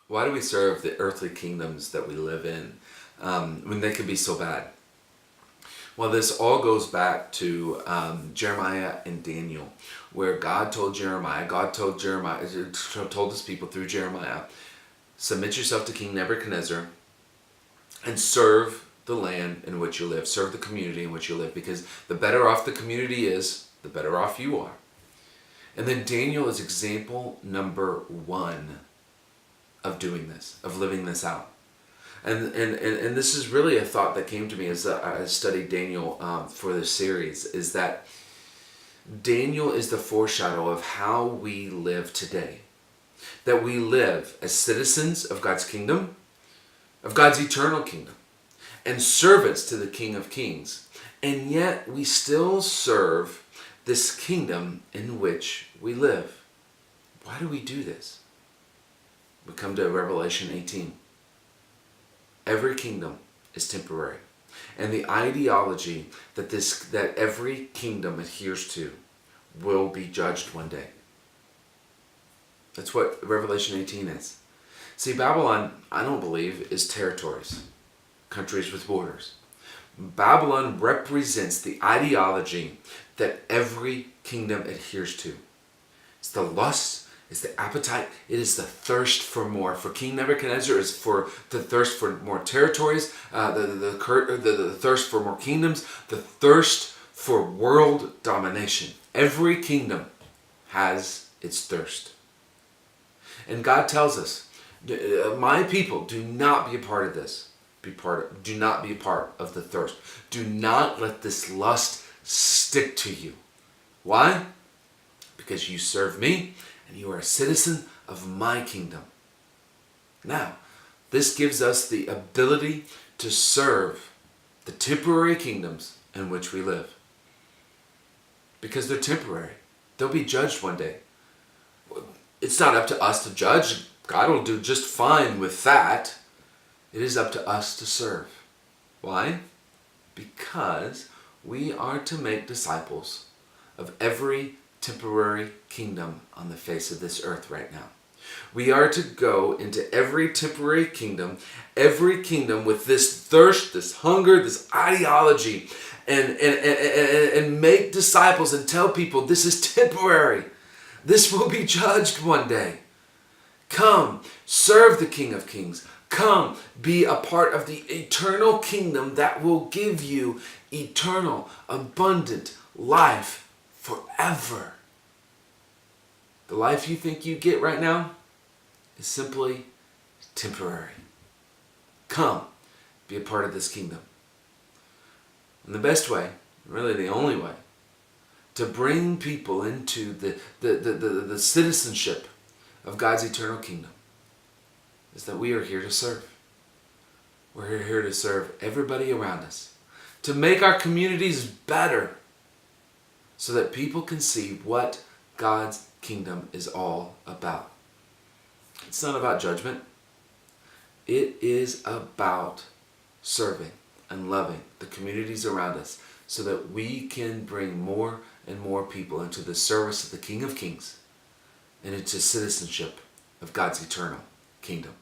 Why do we serve the earthly kingdoms that we live in when they can be so bad? Well, this all goes back to Jeremiah and Daniel, where God told his people through Jeremiah, submit yourself to King Nebuchadnezzar and serve the land in which you live, serve the community in which you live, because the better off the community is, the better off you are. And then Daniel is example number 1 of doing this, of living this out. And this is really a thought that came to me as I studied Daniel for this series, is that Daniel is the foreshadow of how we live today. That we live as citizens of God's kingdom, of God's eternal kingdom, and servants to the King of Kings. And yet we still serve this kingdom in which we live. Why do we do this? We come to Revelation 18. Every kingdom is temporary. And the ideology that every kingdom adheres to will be judged one day. That's what Revelation 18 is. See, Babylon, I don't believe, is territories, countries with borders. Babylon represents the ideology that every kingdom adheres to. It's the lust, it's the appetite, it is the thirst for more. For King Nebuchadnezzar, it's for the thirst for more territories, the thirst for more kingdoms, the thirst for world domination. Every kingdom has its thirst. And God tells us, my people, do not be a part of this. Do not be a part of the thirst. Do not let this lust stick to you. Why? Because you serve me and you are a citizen of my kingdom. Now, this gives us the ability to serve the temporary kingdoms in which we live. Because they're temporary. They'll be judged one day. It's not up to us to judge. God will do just fine with that. It is up to us to serve. Why? Because we are to make disciples of every temporary kingdom on the face of this earth right now. We are to go into every temporary kingdom with this thirst, this hunger, this ideology, and make disciples and tell people this is temporary. This will be judged one day. Come, serve the King of Kings. Come, be a part of the eternal kingdom that will give you eternal, abundant life forever. The life you think you get right now is simply temporary. Come, be a part of this kingdom. And the best way, really the only way, to bring people into the citizenship of God's eternal kingdom is that we are here to serve. We're here to serve everybody around us, to make our communities better so that people can see what God's kingdom is all about. It's not about judgment. It is about serving and loving the communities around us so that we can bring more and more people into the service of the King of Kings and into citizenship of God's eternal kingdom.